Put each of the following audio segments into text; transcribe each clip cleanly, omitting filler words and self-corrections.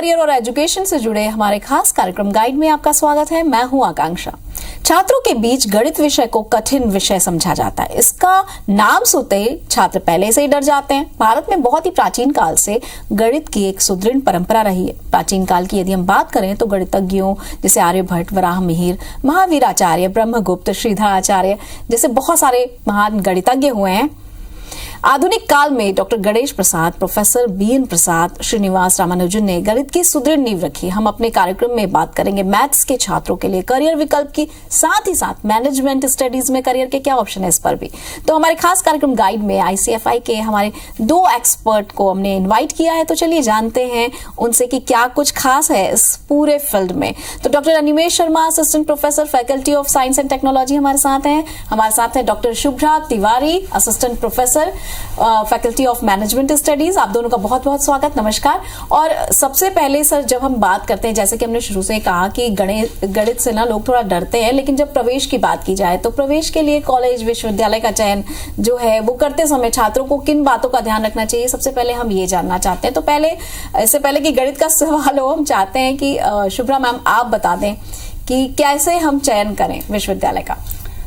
Career और education से जुड़े हमारे खास कार्यक्रम गाइड में आपका स्वागत है। मैं हूं आकांक्षा। छात्रों के बीच गणित विषय को कठिन विषय समझा जाता है। इसका नाम सुनते ही छात्र पहले से ही डर जाते हैं। भारत में बहुत ही प्राचीन काल से गणित की एक सुदृढ़ परंपरा रही है। प्राचीन काल की यदि हम बात करें तो गणितज्ञों जैसे आर्यभट्ट, वराहमिहिर, महावीराचार्य, ब्रह्मगुप्त, श्रीधराचार्य जैसे बहुत सारे महान गणितज्ञ हुए हैं। आधुनिक काल में doctor Ganesh Prasad, professor BN प्रसाद, श्रीनिवास रामानुजन ने गणित की सुदृढ़ नींव रखी। हम अपने कार्यक्रम में बात करेंगे मैथ्स के छात्रों के लिए करियर विकल्प की, साथ ही साथ मैनेजमेंट स्टडीज में करियर के क्या ऑप्शन है इस पर भी। तो हमारे खास कार्यक्रम गाइड में आईसीएफआई के हमारे 2 एक्सपर्ट को हमने इन्वाइट किया है। तो चलिए जानते हैं उनसे कि क्या कुछ खास है इस पूरे फील्ड में। तो doctor Animesh Sharma, assistant professor, faculty of science and technology हमारे साथ हैं। हमारे साथ है doctor Shubhra Tiwari, assistant professor, faculty of management studies. आप दोनों का बहुत बहुत स्वागत, नमस्कार। और सबसे पहले सर, जब हम बात करते हैं, जैसे कि हमने शुरू से कहा कि गणित से ना लोग थोड़ा डरते हैं, लेकिन जब प्रवेश की बात की जाए तो प्रवेश के लिए कॉलेज, विश्वविद्यालय का चयन जो है वो करते समय छात्रों को किन बातों का ध्यान रखना चाहिए, सबसे पहले हम ये जानना चाहते हैं। तो इससे पहले कि गणित का सवाल हो, हम चाहते हैं कि शुभ्रा मैम आप बता दें कि कैसे हम चयन करें विश्वविद्यालय का।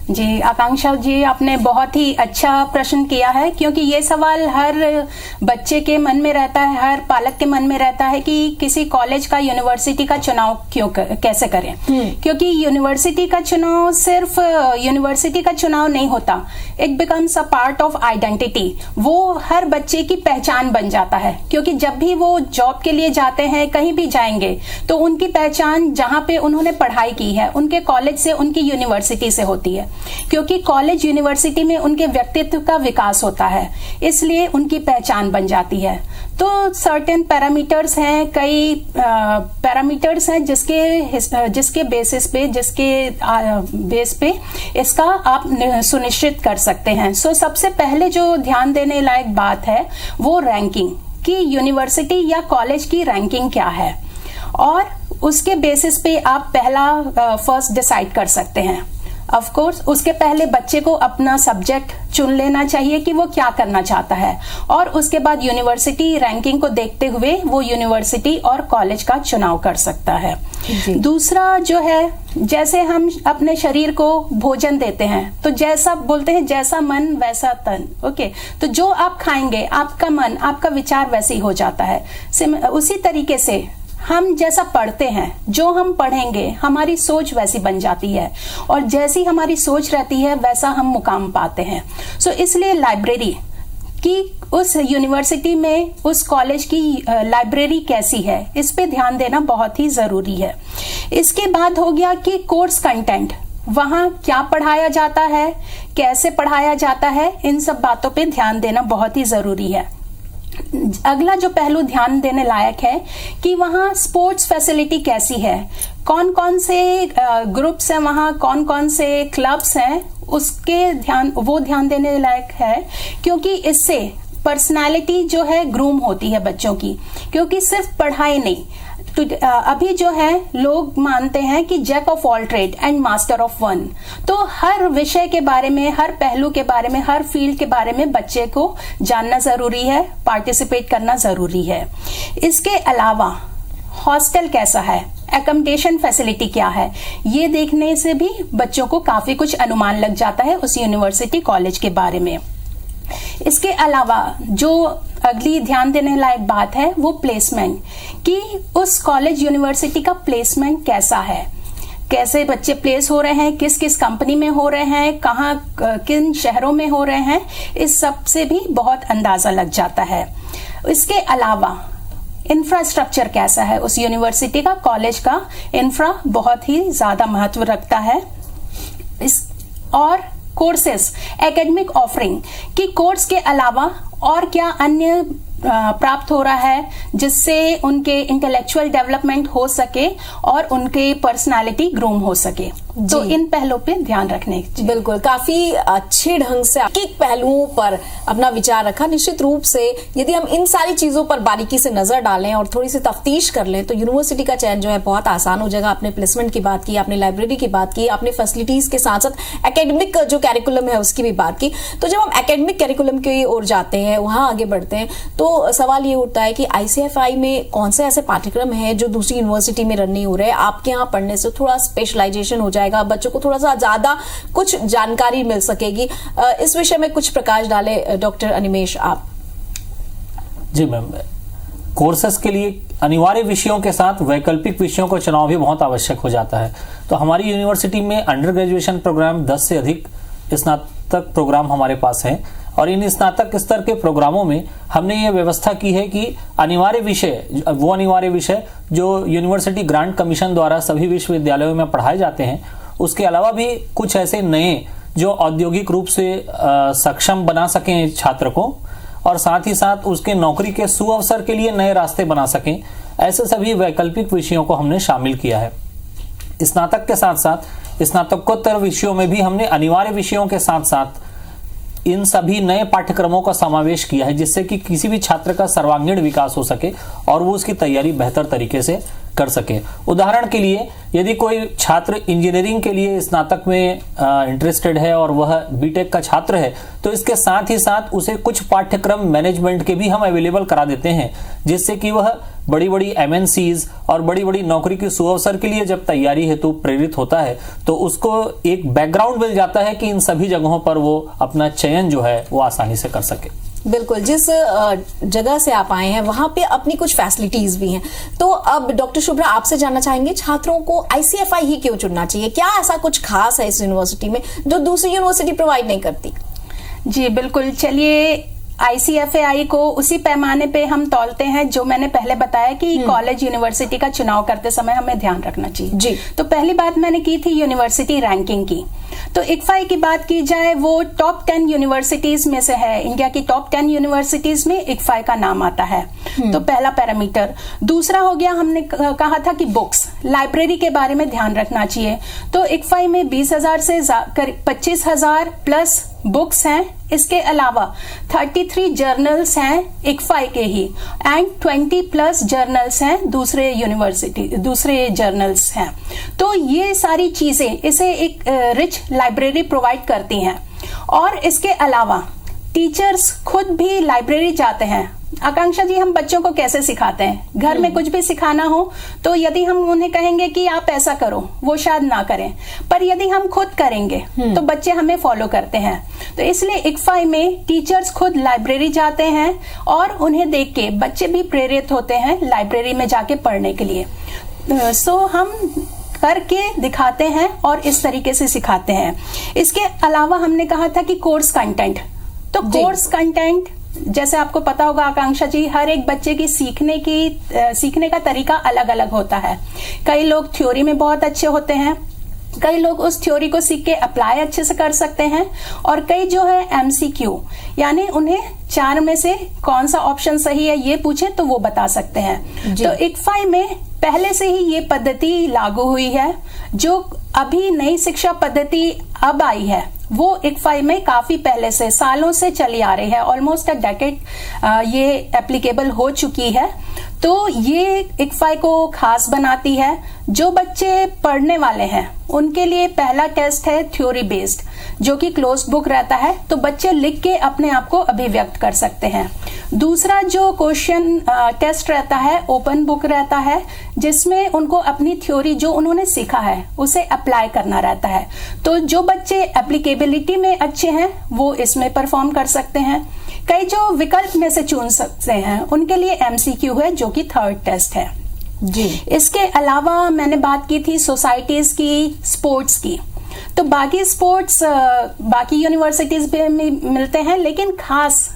जी आकांक्षा जी, आपने बहुत ही अच्छा प्रश्न किया है, क्योंकि ये सवाल हर बच्चे के मन में रहता है, हर पालक के मन में रहता है कि किसी कॉलेज का, यूनिवर्सिटी का चुनाव कैसे करें। क्योंकि यूनिवर्सिटी का चुनाव सिर्फ यूनिवर्सिटी का चुनाव नहीं होता, it becomes a part of identity. वो हर बच्चे की पहचान बन जाता है, क्योंकि जब भी वो जॉब के लिए जाते हैं, कहीं भी जाएंगे, तो उनकी पहचान जहाँ पे उन्होंने पढ़ाई की है, उनके कॉलेज से, उनकी यूनिवर्सिटी से होती है। क्योंकि कॉलेज, यूनिवर्सिटी में उनके व्यक्तित्व का विकास होता है, इसलिए उनकी पहचान बन जाती है। तो सर्टेन पैरामीटर्स हैं, कई पैरामीटर्स हैं जिसके बेस पे इसका आप सुनिश्चित कर सकते हैं। सो सबसे पहले जो ध्यान देने लायक बात है वो रैंकिंग, कि यूनिवर्सिटी या कॉलेज की रैंकिंग क्या है, और उसके बेसिस पे आप पहला फर्स्ट डिसाइड कर सकते हैं। ऑफ कोर्स उसके पहले बच्चे को अपना सब्जेक्ट चुन लेना चाहिए कि वो क्या करना चाहता है, और उसके बाद यूनिवर्सिटी रैंकिंग को देखते हुए वो यूनिवर्सिटी और कॉलेज का चुनाव कर सकता है। दूसरा जो है, जैसे हम अपने शरीर को भोजन देते हैं, तो जैसा बोलते हैं जैसा मन वैसा तन। ओके, तो जो आप खाएंगे, आपका मन, आपका विचार वैसे ही हो जाता है। उसी तरीके से हम जैसा पढ़ते हैं, जो हम पढ़ेंगे, हमारी सोच वैसी बन जाती है, और जैसी हमारी सोच रहती है वैसा हम मुकाम पाते हैं। सो इसलिए लाइब्रेरी की, उस यूनिवर्सिटी में, उस कॉलेज की लाइब्रेरी कैसी है, इस पे ध्यान देना बहुत ही जरूरी है। इसके बाद हो गया कि कोर्स कंटेंट, वहां क्या पढ़ाया जाता है, कैसे पढ़ाया जाता है, इन सब बातों पे ध्यान देना बहुत ही जरूरी है। अगला जो पहलू ध्यान देने लायक है कि वहाँ स्पोर्ट्स फैसिलिटी कैसी है, कौन कौन से ग्रुप्स हैं वहाँ, कौन कौन से क्लब्स हैं, उसके ध्यान देने लायक है। क्योंकि इससे पर्सनालिटी जो है ग्रूम होती है बच्चों की, क्योंकि सिर्फ पढ़ाई नहीं, तो अभी जो है लोग मानते हैं कि jack of all trade and master of one. तो हर विषय के बारे में, हर पहलू के बारे में, हर फील्ड के बारे में बच्चे को जानना जरूरी है, पार्टिसिपेट करना जरूरी है। इसके अलावा हॉस्टल कैसा है, एकोमोडेशन फैसिलिटी क्या है, ये देखने से भी बच्चों को काफी कुछ अनुमान लग जाता है उस यूनिवर्सिटी, कॉलेज के बारे में। इसके अलावा जो अगली ध्यान देने लायक बात है वो प्लेसमेंट, कि उस कॉलेज, यूनिवर्सिटी का प्लेसमेंट कैसा है, कैसे बच्चे प्लेस हो रहे हैं, किस किस कंपनी में हो रहे हैं, कहाँ, किन शहरों में हो रहे हैं, इस सब से भी बहुत अंदाजा लग जाता है। इसके अलावा इंफ्रास्ट्रक्चर कैसा है उस यूनिवर्सिटी का, कॉलेज का इंफ्रा बहुत ही ज्यादा महत्व रखता है। और कोर्सेस, एकेडमिक ऑफरिंग, कि कोर्स के अलावा और क्या अन्य प्राप्त हो रहा है जिससे उनके इंटेलेक्चुअल डेवलपमेंट हो सके और उनके पर्सनालिटी ग्रूम हो सके। तो इन पहलों पे ध्यान रखने की। बिल्कुल, काफी अच्छे ढंग से एक पहलुओं पर अपना विचार रखा। निश्चित रूप से यदि हम इन सारी चीजों पर बारीकी से नजर डालें और थोड़ी सी तफ्तीश कर लें तो यूनिवर्सिटी का चयन जो है बहुत आसान हो जाएगा। आपने प्लेसमेंट की बात की, आपने लाइब्रेरी की बात की, आपने फैसिलिटीज के साथ साथ एकेडमिक जो कैरिकुलम है उसकी भी बात की। तो जब हम एकेडमिक कैरिकुलम की ओर जाते हैं, वहां आगे बढ़ते हैं, तो सवाल ये उठता है कि ICFI में कौन से ऐसे पाठ्यक्रम है जो दूसरी यूनिवर्सिटी में रन नहीं हो रहे हैं। आपके यहाँ पढ़ने से थोड़ा स्पेशलाइजेशन हो जाएगा, बच्चों को थोड़ा सा ज्यादा कुछ जानकारी मिल सकेगी। इस विषय में कुछ प्रकाश डाले डॉक्टर अनिमेष आप। जी मैम, कोर्सेस के लिए अनिवार्य विषयों के साथ वैकल्पिक विषयों का चुनाव भी बहुत आवश्यक हो जाता है। तो हमारी यूनिवर्सिटी में अंडर ग्रेजुएशन प्रोग्राम 10 से अधिक स्नातक प्रोग्राम हमारे पास हैं और इन स्नातक स्तर के प्रोग्रामों में हमने ये व्यवस्था की है कि अनिवार्य विषय जो यूनिवर्सिटी ग्रांट कमीशन द्वारा सभी विश्वविद्यालयों में पढ़ाए जाते हैं, उसके अलावा भी कुछ ऐसे नए जो औद्योगिक रूप से सक्षम बना सकें छात्र को और साथ ही साथ उसके नौकरी के सुअवसर के लिए नए रास्ते बना सकें, ऐसे सभी वैकल्पिक विषयों को हमने शामिल किया है। स्नातक के साथ साथ स्नातकोत्तर विषयों में भी हमने अनिवार्य विषयों के साथ साथ इन सभी नए पाठ्यक्रमों का समावेश किया है, जिससे कि किसी भी छात्र का सर्वांगीण विकास हो सके और वो उसकी तैयारी बेहतर तरीके से कर सके। उदाहरण के लिए यदि कोई छात्र इंजीनियरिंग के लिए स्नातक में इंटरेस्टेड है और वह बीटेक का छात्र है, तो इसके साथ ही साथ उसे कुछ पाठ्यक्रम मैनेजमेंट के भी हम अवेलेबल करा देते हैं, जिससे कि वह बड़ी बड़ी MNCs और बड़ी बड़ी नौकरी के सुअवसर के लिए जब तैयारी हेतु प्रेरित होता है तो उसको एक बैकग्राउंड मिल जाता है कि इन सभी जगहों पर वो अपना चयन जो है वो आसानी से कर सके। बिल्कुल, जिस जगह से आप आए हैं वहां पे अपनी कुछ फैसिलिटीज भी हैं। तो अब डॉक्टर शुभ्रा आपसे जानना चाहेंगे, छात्रों को ICFI ही क्यों चुनना चाहिए? क्या ऐसा कुछ खास है इस यूनिवर्सिटी में जो दूसरी यूनिवर्सिटी प्रोवाइड नहीं करती? जी बिल्कुल, चलिए ICFI को उसी पैमाने पे हम तौलते हैं जो मैंने पहले बताया कि कॉलेज यूनिवर्सिटी का चुनाव करते समय हमें ध्यान रखना चाहिए। जी। तो पहली बात मैंने की थी यूनिवर्सिटी रैंकिंग की। तो ICFI की बात की जाए, वो टॉप 10 यूनिवर्सिटीज में से है। इंडिया की टॉप 10 यूनिवर्सिटीज में ICFI का नाम आता है। तो पहला पैरामीटर। दूसरा हो गया, हमने कहा था कि बुक्स, लाइब्रेरी के बारे में ध्यान रखना चाहिए। तो ICFI में 20,000 से 25,000 प्लस बुक्स हैं। इसके अलावा 33 जर्नल्स हैं ICFI के ही एंड 20 प्लस जर्नल्स हैं दूसरे जर्नल्स हैं। तो ये सारी चीजें इसे एक रिच लाइब्रेरी प्रोवाइड करती हैं। और इसके अलावा टीचर्स खुद भी लाइब्रेरी जाते हैं। आकांक्षा जी, हम बच्चों को कैसे सिखाते हैं? घर में कुछ भी सिखाना हो तो यदि हम उन्हें कहेंगे कि आप ऐसा करो, वो शायद ना करें, पर यदि हम खुद करेंगे तो बच्चे हमें फॉलो करते हैं। तो इसलिए ICFI में टीचर्स खुद लाइब्रेरी जाते हैं और उन्हें देख के बच्चे भी प्रेरित होते हैं लाइब्रेरी में जाके पढ़ने के लिए। सो हम करके दिखाते हैं और इस तरीके से सिखाते हैं। इसके अलावा हमने कहा था कि कोर्स कंटेंट। तो कोर्स कंटेंट, जैसे आपको पता होगा आकांक्षा जी, हर एक बच्चे की सीखने का तरीका अलग अलग होता है। कई लोग थ्योरी में बहुत अच्छे होते हैं, कई लोग उस थ्योरी को सीख के अप्लाई अच्छे से कर सकते हैं, और कई जो है MCQ, यानी उन्हें 4 में से कौन सा ऑप्शन सही है ये पूछे तो वो बता सकते हैं। तो ICFI में पहले से ही ये पद्धति लागू हुई है। जो अभी नई शिक्षा पद्धति अब आई है वो ICFI में काफी पहले से, सालों से चली आ रही है। ऑलमोस्ट अ डेकेड ये एप्लीकेबल हो चुकी है। तो ये ICFI को खास बनाती है। जो बच्चे पढ़ने वाले हैं उनके लिए पहला टेस्ट है थ्योरी बेस्ड, जो कि क्लोज्ड बुक रहता है, तो बच्चे लिख के अपने आप को अभिव्यक्त कर सकते हैं। दूसरा जो क्वेश्चन टेस्ट रहता है ओपन बुक रहता है, जिसमें उनको अपनी थ्योरी जो उन्होंने सीखा है उसे अप्लाई करना रहता है। तो जो बच्चे एप्लीकेबिलिटी में अच्छे हैं वो इसमें परफॉर्म कर सकते हैं। कई जो विकल्प में से चुन सकते हैं उनके लिए MCQ है, जो कि थर्ड टेस्ट है। जी। इसके अलावा मैंने बात की थी सोसाइटीज की, स्पोर्ट्स की। तो बाकी स्पोर्ट्स बाकी यूनिवर्सिटीज में मिलते हैं, लेकिन खास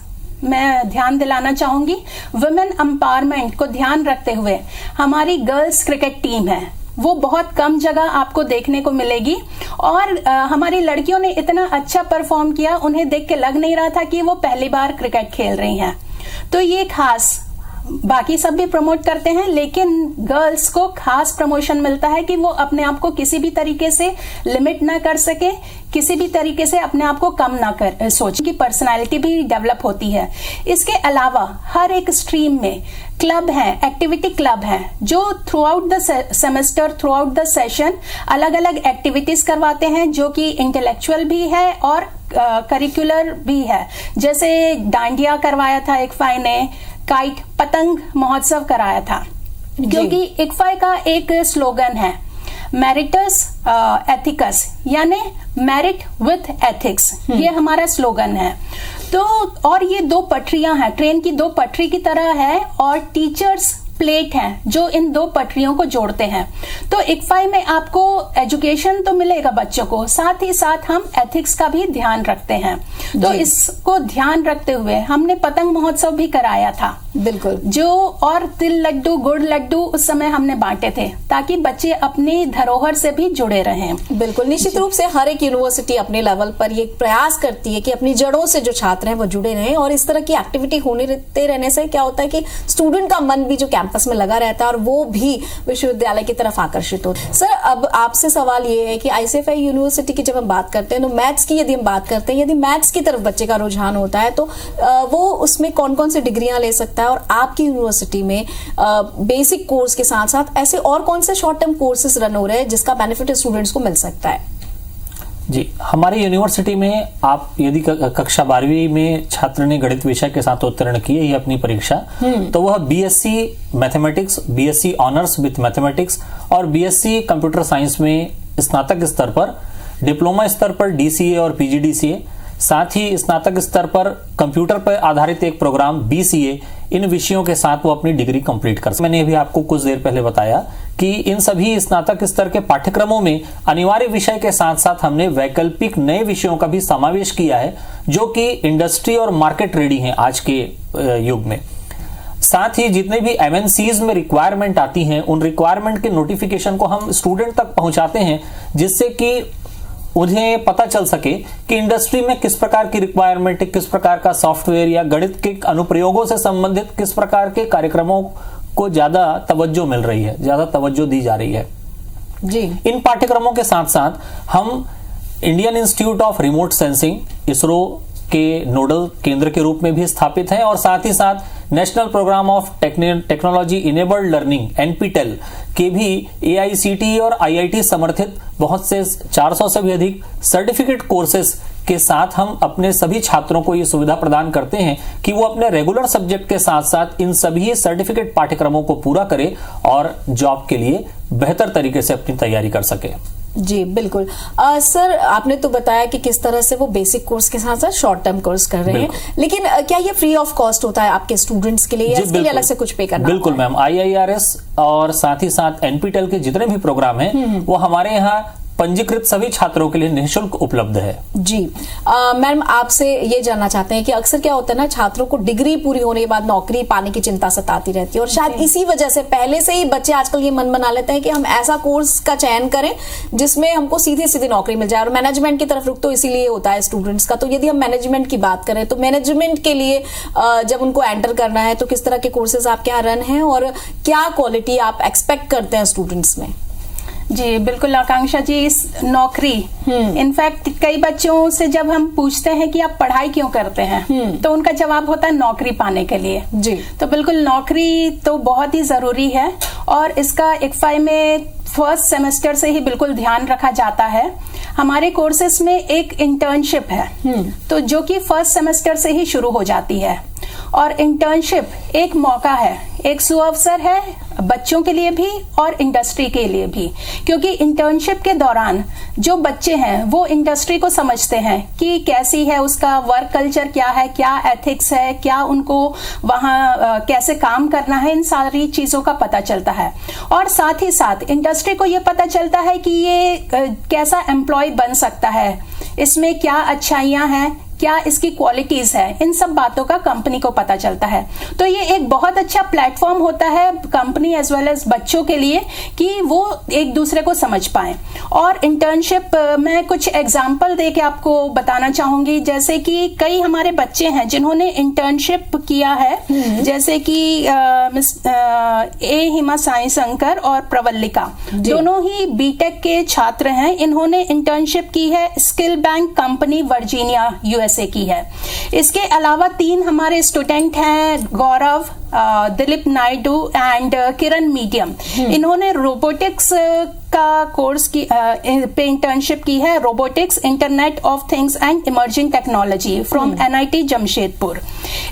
मैं ध्यान दिलाना चाहूंगी वुमेन एम्पावरमेंट को ध्यान रखते हुए हमारी गर्ल्स क्रिकेट टीम है, वो बहुत कम जगह आपको देखने को मिलेगी। और हमारी लड़कियों ने इतना अच्छा परफॉर्म किया, उन्हें देख के लग नहीं रहा था कि वो पहली बार क्रिकेट खेल रही हैं। तो ये खास बाकी सब भी प्रमोट करते हैं, लेकिन गर्ल्स को खास प्रमोशन मिलता है कि वो अपने आप को किसी भी तरीके से लिमिट ना कर सके, किसी भी तरीके से अपने आप को कम ना कर सोच की पर्सनालिटी भी डेवलप होती है। इसके अलावा हर एक स्ट्रीम में क्लब हैं, एक्टिविटी क्लब हैं, जो through out the semester, through out the session अलग अलग एक्टिविटीज करवाते हैं, जो कि इंटेलेक्चुअल भी है और करिकुलर भी है। जैसे डांडिया करवाया था इक्फाई ने, काइट पतंग महोत्सव कराया था, क्योंकि इक्फाई का एक स्लोगन है मेरिटस एथिकस, यानी मेरिट विथ एथिक्स, ये हमारा स्लोगन है। तो और ये दो पटरियां हैं, ट्रेन की दो पटरी की तरह है, और टीचर्स प्लेट हैं जो इन दो पटरियों को जोड़ते हैं। तो इक्फाई में आपको एजुकेशन तो मिलेगा बच्चों को, साथ ही साथ हम एथिक्स का भी ध्यान रखते हैं। तो इसको ध्यान रखते हुए हमने पतंग महोत्सव भी कराया था, बिल्कुल, जो और तिल लड्डू, गुड़ लड्डू उस समय हमने बांटे थे, ताकि बच्चे अपनी धरोहर से भी जुड़े रहें। बिल्कुल, निश्चित रूप से हर एक यूनिवर्सिटी अपने लेवल पर ये प्रयास करती है कि अपनी जड़ों से जो छात्र हैं वो जुड़े रहें, और इस तरह की एक्टिविटी होते रहने से क्या होता है कि स्टूडेंट का मन भी जो कैंपस में लगा रहता है और वो भी विश्वविद्यालय की तरफ आकर्षित होता है। सर, अब आपसे सवाल ये है कि आईसीएफआई यूनिवर्सिटी की जब हम बात करते हैं तो मैथ्स की यदि हम बात करते हैं, यदि मैथ्स की तरफ बच्चे का रुझान होता है तो वो उसमें कौन कौन सी डिग्रियां ले सकता है, और आपकी यूनिवर्सिटी में बेसिक कोर्स के साथ साथ ऐसे और कौन से शॉर्ट टर्म कोर्सेज रन हो रहे हैं जिसका बेनिफिट स्टूडेंट्स को मिल सकता है? जी, हमारी यूनिवर्सिटी में आप यदि कक्षा 12वीं में छात्र ने गणित विषय के साथ उत्तीर्ण की है अपनी परीक्षा, तो वह BSc mathematics, BSc honours with mathematics और बीएससी कंप्यूटर साइंस में स्नातक स्तर पर, डिप्लोमा स्तर पर डीसीए और पीजीडीसीए, साथ ही स्नातक स्तर पर कंप्यूटर पर आधारित एक प्रोग्राम बीसीए, इन विषयों के साथ वो अपनी डिग्री कंप्लीट कर सकते। मैंने अभी आपको कुछ देर पहले बताया कि इन सभी स्नातक स्तर के पाठ्यक्रमों में अनिवार्य विषय के साथ साथ हमने वैकल्पिक नए विषयों का भी समावेश किया है, जो कि इंडस्ट्री और मार्केट रेडी हैं आज के युग में। साथ ही जितने भी एमएनसीज में रिक्वायरमेंट आती हैं, उन रिक्वायरमेंट के नोटिफिकेशन को हम स्टूडेंट तक पहुंचाते हैं, जिससे कि उन्हें पता चल सके कि इंडस्ट्री में किस प्रकार की रिक्वायरमेंट है, किस प्रकार का सॉफ्टवेयर या गणित के अनुप्रयोगों से संबंधित किस प्रकार के कार्यक्रमों को ज्यादा तवज्जो मिल रही है, ज्यादा तवज्जो दी जा रही है। जी, इन पाठ्यक्रमों के साथ साथ हम Indian institute of remote sensing, ISRO के नोडल केंद्र के रूप में भी स्थापित हैं, और साथ ही साथ national programme of technology enabled learning NPTEL के भी एआईसीटीई और आईआईटी समर्थित बहुत से 400 से भी अधिक सर्टिफिकेट कोर्सेज के साथ हम अपने सभी छात्रों को ये सुविधा प्रदान करते हैं कि वो अपने रेगुलर सब्जेक्ट के साथ साथ इन सभी सर्टिफिकेट पाठ्यक्रमों को पूरा करें और जॉब के लिए बेहतर तरीके से अपनी तैयारी कर सके। जी बिल्कुल। सर, आपने तो बताया कि किस तरह से वो बेसिक कोर्स के साथ साथ शॉर्ट टर्म कोर्स कर रहे हैं, लेकिन क्या ये फ्री ऑफ कॉस्ट होता है आपके स्टूडेंट्स के लिए, या इसके लिए अलग से कुछ पे करना? बिल्कुल मैम, आईआईआरएस और साथ ही साथ एनपीटेल के जितने भी प्रोग्राम हैं वो हमारे यहाँ पंजीकृत सभी छात्रों के लिए निःशुल्क उपलब्ध है। जी, मैम आपसे ये जानना चाहते हैं कि अक्सर क्या होता है ना, छात्रों को डिग्री पूरी होने के बाद नौकरी पाने की चिंता सताती रहती है, और शायद इसी वजह से पहले से ही बच्चे आजकल ये मन बना लेते हैं कि हम ऐसा कोर्स का चयन करें जिसमें हमको सीधी सीधी नौकरी मिल जाए, और मैनेजमेंट की तरफ रुख तो इसीलिए होता है स्टूडेंट्स का। तो यदि हम मैनेजमेंट की बात करें तो मैनेजमेंट के लिए जब उनको एंटर करना है तो किस तरह के कोर्सेज आपके यहाँ रन हैं, और क्या क्वालिटी आप एक्सपेक्ट करते हैं स्टूडेंट्स में? जी बिल्कुल आकांक्षा जी, इस नौकरी, इनफैक्ट कई बच्चों से जब हम पूछते हैं कि आप पढ़ाई क्यों करते हैं, तो उनका जवाब होता है नौकरी पाने के लिए। जी, तो बिल्कुल नौकरी तो बहुत ही जरूरी है, और इसका इक्फाई में फर्स्ट सेमेस्टर से ही बिल्कुल ध्यान रखा जाता है। हमारे कोर्सेज में एक इंटर्नशिप है, तो जो कि फर्स्ट सेमेस्टर से ही शुरू हो जाती है, और इंटर्नशिप एक मौका है, एक सुअवसर है बच्चों के लिए भी और इंडस्ट्री के लिए भी, क्योंकि इंटर्नशिप के दौरान जो बच्चे हैं वो इंडस्ट्री को समझते हैं कि कैसी है उसका वर्क कल्चर, क्या है, क्या एथिक्स है, क्या उनको वहाँ कैसे काम करना है, इन सारी चीजों का पता चलता है। और साथ ही साथ इंडस्ट्री को ये पता चलता है कि ये कैसा एम्प्लॉय बन सकता है, इसमें क्या अच्छाइयां हैं, क्या इसकी क्वालिटीज है, इन सब बातों का कंपनी को पता चलता है। तो ये एक बहुत अच्छा प्लेटफॉर्म होता है कंपनी एज वेल एज बच्चों के लिए कि वो एक दूसरे को समझ पाए। और इंटर्नशिप मैं कुछ एग्जाम्पल दे के आपको बताना चाहूंगी, जैसे कि कई हमारे बच्चे हैं जिन्होंने इंटर्नशिप किया है, जैसे कि मिस ए हिमा साई शंकर और प्रवल्लिका, दोनों ही बीटेक के छात्र हैं। इन्होंने इंटर्नशिप की है skill bank company Virginia USA की है। इसके अलावा 3 हमारे स्टूडेंट हैं, गौरव, दिलीप नायडू एंड किरण मीडियम। इन्होंने रोबोटिक्स का कोर्स की पे इंटर्नशिप की है, robotics internet of things and emerging technology from NIT Jamshedpur.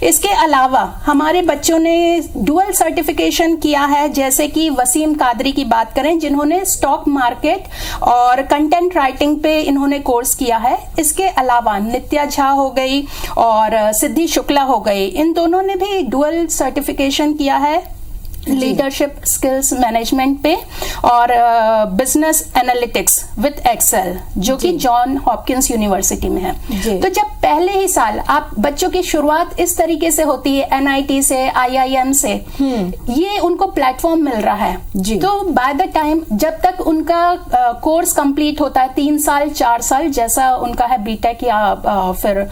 इसके अलावा हमारे बच्चों ने डुअल सर्टिफिकेशन किया है, जैसे कि वसीम कादरी की बात करें जिन्होंने स्टॉक मार्केट और कंटेंट राइटिंग पे इन्होंने कोर्स किया है। इसके अलावा नित्या झा हो गई और सिद्धि शुक्ला हो गई, इन दोनों ने भी डुअल सर्टिफिकेशन किया है लीडरशिप स्किल्स मैनेजमेंट पे और बिजनेस एनालिटिक्स विद एक्सेल, जो कि जॉन हॉपकिंस यूनिवर्सिटी में है। तो जब पहले ही साल आप बच्चों की शुरुआत इस तरीके से होती है एनआईटी से, आईआईएम से, ये उनको प्लेटफॉर्म मिल रहा है। तो बाय द टाइम जब तक उनका कोर्स कंप्लीट होता है 3 साल 4 साल जैसा उनका है बीटेक या फिर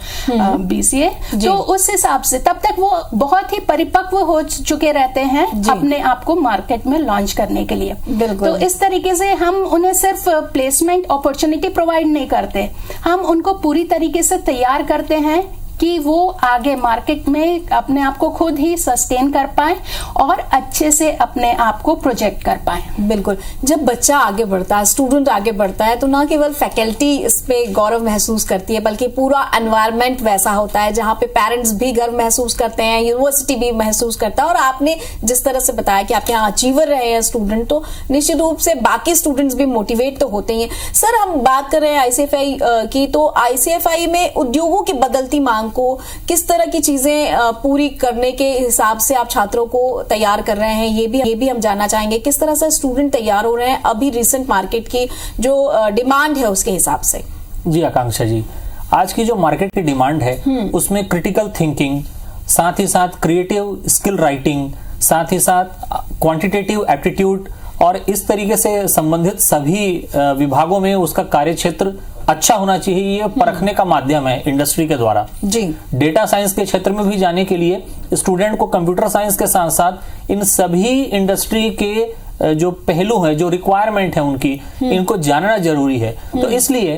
बीसीए, तो उस हिसाब से तब तक वो बहुत ही परिपक्व हो चुके रहते हैं अपने आप को मार्केट में लॉन्च करने के लिए। तो इस तरीके से हम उन्हें सिर्फ प्लेसमेंट अपॉर्चुनिटी प्रोवाइड नहीं करते, हम उनको पूरी तरीके से तैयार करते हैं कि वो आगे मार्केट में अपने आप को खुद ही सस्टेन कर पाए और अच्छे से अपने आप को प्रोजेक्ट कर पाए। बिल्कुल, जब बच्चा आगे बढ़ता है, स्टूडेंट आगे बढ़ता है, तो ना केवल फैकल्टी इस पे गौरव महसूस करती है बल्कि पूरा एनवायरनमेंट वैसा होता है जहाँ पे पेरेंट्स भी गर्व महसूस करते हैं, यूनिवर्सिटी भी महसूस करता है। और आपने जिस तरह से बताया कि आपके यहाँ अचीवर रहे हैं स्टूडेंट, तो निश्चित रूप से बाकी स्टूडेंट्स भी मोटिवेट तो होते ही हैं। सर, हम बात कर रहे हैं आईसीएफआई की, तो आईसीएफआई में उद्योगों की बदलती मांग को किस तरह की चीजें पूरी करने के हिसाब से आप छात्रों को तैयार कर रहे हैं, ये भी हम जानना चाहेंगे। किस तरह से स्टूडेंट तैयार हो रहे हैं अभी रिसेंट मार्केट की जो डिमांड है उसके हिसाब से? जी आकांक्षा जी, आज की जो मार्केट की डिमांड है उसमें क्रिटिकल थिंकिंग, साथ ही साथ क्रिएटिव स्किल राइटिंग, साथ ही साथ क्वांटिटेटिव एप्टीट्यूड और इस तरीके से संबंधित सभी विभागों में उसका कार्यक्षेत्र अच्छा होना चाहिए, ये परखने का माध्यम है इंडस्ट्री के द्वारा। जी, डेटा साइंस के क्षेत्र में भी जाने के लिए स्टूडेंट को कंप्यूटर साइंस के साथ साथ इन सभी इंडस्ट्री के जो पहलू हैं, जो रिक्वायरमेंट है उनकी, इनको जानना जरूरी है। तो इसलिए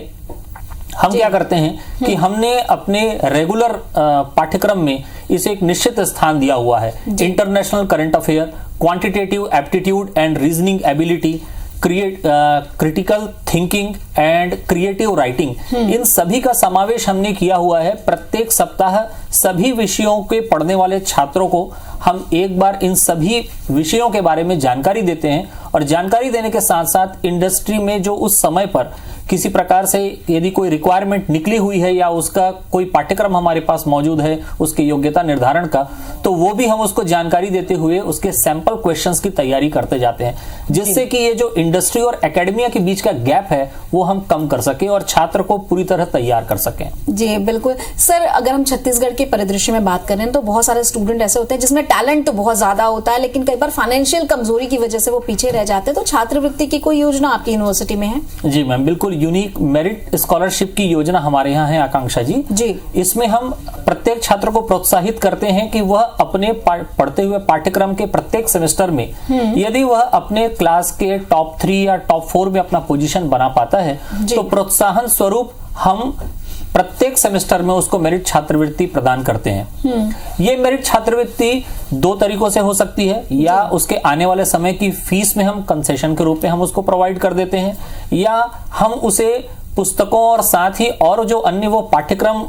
हम क्या करते हैं कि हमने अपने रेगुलर पाठ्यक्रम में इसे एक निश्चित स्थान दिया हुआ है। International current affair, quantitative aptitude and reasoning ability, critical thinking and creative writing, इन सभी का समावेश हमने किया हुआ है। प्रत्येक सप्ताह सभी विषयों के पढ़ने वाले छात्रों को हम एक बार इन सभी विषयों के बारे में जानकारी देते हैं और जानकारी देने के साथ साथ इंडस्ट्री में जो उस समय पर किसी प्रकार से यदि कोई रिक्वायरमेंट निकली हुई है या उसका कोई पाठ्यक्रम हमारे पास मौजूद है उसकी योग्यता निर्धारण का, तो वो भी हम उसको जानकारी देते हुए उसके सैंपल क्वेश्चंस की तैयारी करते जाते हैं, जिससे कि ये जो इंडस्ट्री और एकेडमिया के बीच का गैप है वो हम कम कर सके और छात्र को पूरी तरह तैयार कर सकें। जी बिल्कुल सर, अगर हम छत्तीसगढ़ के परिदृश्य में बात करें तो बहुत सारे स्टूडेंट ऐसे होते हैं जिसमें टैलेंट तो बहुत ज्यादा होता है, लेकिन कई बार फाइनेंशियल कमजोरी की वजह से वो पीछे रह जाते हैं। तो छात्रवृत्ति की कोई योजना आपकी यूनिवर्सिटी में है? जी मैम, बिल्कुल यूनिक मेरिट स्कॉलरशिप की योजना हमारे यहाँ है आकांक्षा जी। इसमें हम प्रत्येक छात्र को प्रोत्साहित करते हैं कि वह अपने पढ़ते हुए पाठ्यक्रम के प्रत्येक सेमेस्टर में यदि वह अपने क्लास के टॉप 3 या टॉप 4 में अपना पोजीशन बना पाता है तो प्रोत्साहन स्वरूप हम प्रत्येक सेमेस्टर में उसको मेरिट छात्रवृत्ति प्रदान करते हैं। ये मेरिट छात्रवृत्ति 2 तरीकों से हो सकती है, या उसके आने वाले समय की फीस में हम कंसेशन के रूप में हम उसको प्रोवाइड कर देते हैं, या हम उसे पुस्तकों और साथ ही और जो अन्य वो पाठ्यक्रम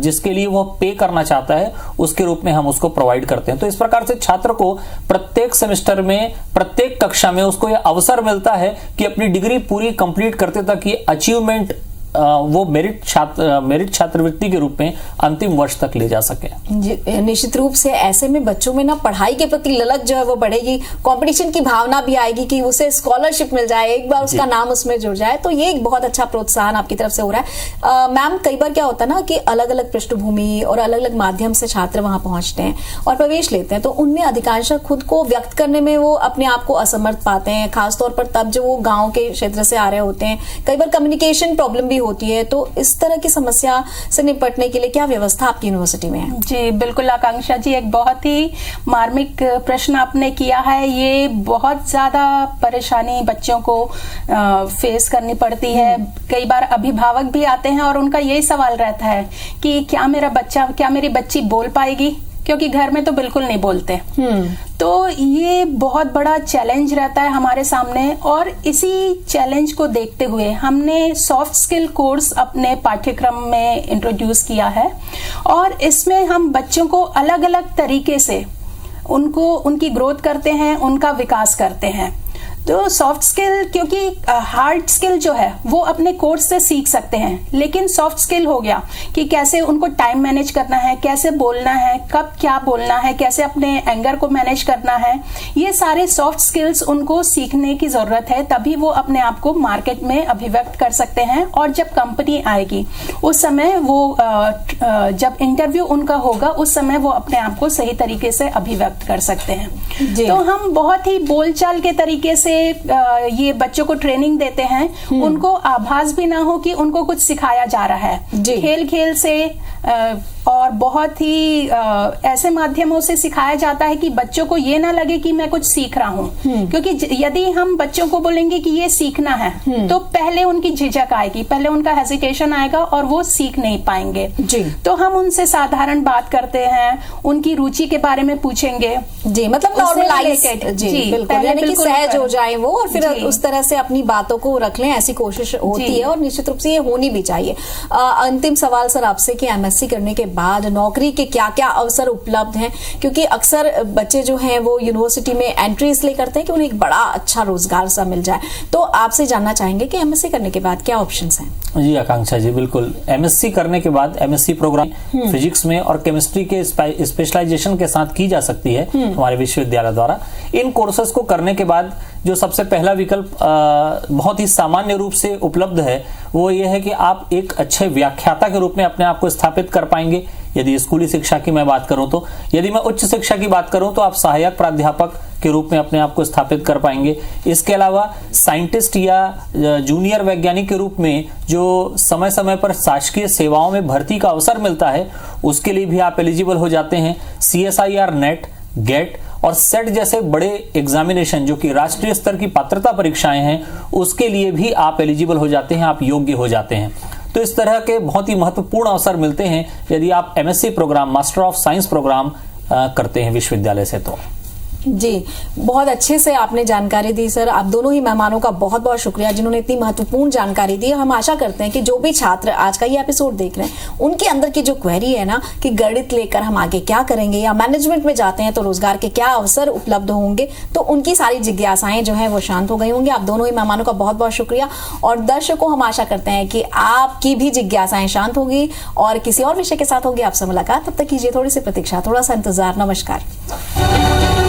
जिसके लिए वो पे करना चाहता है उसके रूप में हम उसको प्रोवाइड करते हैं। तो इस प्रकार से छात्र को प्रत्येक सेमेस्टर में प्रत्येक कक्षा में उसको यह अवसर मिलता है कि अपनी डिग्री पूरी कंप्लीट करते तक ये अचीवमेंट वो मेरिट छात्रवृत्ति के रूप में अंतिम वर्ष तक ले जा सके। निश्चित रूप से ऐसे में बच्चों में ना पढ़ाई के प्रति ललक जो है वो बढ़ेगी, कंपटीशन की भावना भी आएगी कि उसे स्कॉलरशिप मिल जाए, एक बार उसका नाम उसमें जुड़ जाए, तो ये एक बहुत अच्छा प्रोत्साहन आपकी तरफ से हो रहा है। मैम, कई बार क्या होता है ना कि अलग अलग पृष्ठभूमि और अलग अलग माध्यम से छात्र वहां पहुंचते हैं और प्रवेश लेते हैं, तो उनमें अधिकांश खुद को व्यक्त करने में वो अपने आप को असमर्थ पाते हैं, खासतौर पर तब जो वो गाँव के क्षेत्र से आ रहे होते हैं। कई बार कम्युनिकेशन प्रॉब्लम भी होती है, तो इस तरह की समस्या से निपटने के लिए क्या व्यवस्था आपकी यूनिवर्सिटी में है? जी बिल्कुल आकांक्षा जी, एक बहुत ही मार्मिक प्रश्न आपने किया है। ये बहुत ज्यादा परेशानी बच्चों को फेस करनी पड़ती है। कई बार अभिभावक भी आते हैं और उनका यही सवाल रहता है कि क्या मेरी बच्ची बोल पाएगी, क्योंकि घर में तो बिल्कुल नहीं बोलते। तो ये बहुत बड़ा चैलेंज रहता है हमारे सामने, और इसी चैलेंज को देखते हुए हमने सॉफ्ट स्किल कोर्स अपने पाठ्यक्रम में इंट्रोड्यूस किया है, और इसमें हम बच्चों को अलग अलग तरीके से उनकी ग्रोथ करते हैं, उनका विकास करते हैं। तो सॉफ्ट स्किल, क्योंकि हार्ड स्किल जो है वो अपने कोर्स से सीख सकते हैं, लेकिन सॉफ्ट स्किल हो गया कि कैसे उनको टाइम मैनेज करना है, कैसे बोलना है, कब क्या बोलना है, कैसे अपने एंगर को मैनेज करना है, ये सारे सॉफ्ट स्किल्स उनको सीखने की जरूरत है, तभी वो अपने आप को मार्केट में अभिव्यक्त कर सकते हैं। और जब कंपनी आएगी उस समय वो जब इंटरव्यू उनका होगा उस समय वो अपने आप को सही तरीके से अभिव्यक्त कर सकते हैं। तो हम बहुत ही बोलचाल के तरीके से ये बच्चों को ट्रेनिंग देते हैं, उनको आभास भी ना हो कि उनको कुछ सिखाया जा रहा है। खेल खेल से और बहुत ही ऐसे माध्यमों से सिखाया जाता है कि बच्चों को ये ना लगे कि मैं कुछ सीख रहा हूँ, क्योंकि यदि हम बच्चों को बोलेंगे कि ये सीखना है तो पहले उनकी झिझक आएगी, पहले उनका हेजिटेशन आएगा और वो सीख नहीं पाएंगे। तो हम उनसे साधारण बात करते हैं, उनकी रुचि के बारे में पूछेंगे। जी, मतलब नॉर्मलाइज, जी बिल्कुल, यानी कि सहज हो जाए वो, और फिर उस तरह से अपनी बातों को रख लें, ऐसी कोशिश होती है और निश्चित रूप से ये होनी भी चाहिए। अंतिम सवाल सर आपसे कि एमएससी करने के बाद नौकरी के क्या क्या अवसर उपलब्ध हैं, क्योंकि अक्सर बच्चे जो हैं वो यूनिवर्सिटी में एंट्री इसलिए करते हैं कि उन्हें एक बड़ा अच्छा रोजगार सा मिल जाए, तो आपसे जानना चाहेंगे कि एमएससी करने के बाद क्या ऑप्शंस हैं? जी आकांक्षा जी, बिल्कुल। एमएससी करने के बाद एमएससी प्रोग्राम फिजिक्स में और केमिस्ट्री के स्पेशलाइजेशन के साथ की जा सकती है हमारे विश्वविद्यालय द्वारा। इन कोर्सेज को करने के बाद जो सबसे पहला विकल्प बहुत ही सामान्य रूप से उपलब्ध है वो ये है कि आप एक अच्छे व्याख्याता के रूप में अपने आप को स्थापित कर पाएंगे। यदि स्कूली शिक्षा की मैं बात करूं तो, यदि मैं उच्च शिक्षा की बात करूं तो आप सहायक प्राध्यापक के रूप में अपने आप को स्थापित कर पाएंगे। इसके अलावा साइंटिस्ट या जूनियर वैज्ञानिक के रूप में जो समय समय पर शासकीय सेवाओं में भर्ती का अवसर मिलता है उसके लिए भी आप एलिजिबल हो जाते हैं। CSIR, नेट, गेट और सेट जैसे बड़े एग्जामिनेशन जो कि राष्ट्रीय स्तर की पात्रता परीक्षाएं हैं उसके लिए भी आप एलिजिबल हो जाते हैं, आप योग्य हो जाते हैं। तो इस तरह के बहुत ही महत्वपूर्ण अवसर मिलते हैं यदि आप MSc programme, master of science programme करते हैं विश्वविद्यालय से। तो जी, बहुत अच्छे से आपने जानकारी दी सर। आप दोनों ही मेहमानों का बहुत बहुत शुक्रिया जिन्होंने इतनी महत्वपूर्ण जानकारी दी। हम आशा करते हैं कि जो भी छात्र आज का ये एपिसोड देख रहे हैं उनके अंदर की जो क्वेरी है ना कि गणित लेकर हम आगे क्या करेंगे या मैनेजमेंट में जाते हैं तो रोजगार के क्या अवसर उपलब्ध होंगे, तो उनकी सारी जिज्ञासाएं जो है वो शांत हो गई होंगी। आप दोनों ही मेहमानों का बहुत बहुत शुक्रिया, और दर्शकों हम आशा करते हैं कि आपकी भी जिज्ञासाएं शांत होगी और किसी और विषय के साथ होगी आपसे मुलाकात। तब तक कीजिए थोड़ी सी प्रतीक्षा, थोड़ा सा इंतजार। नमस्कार।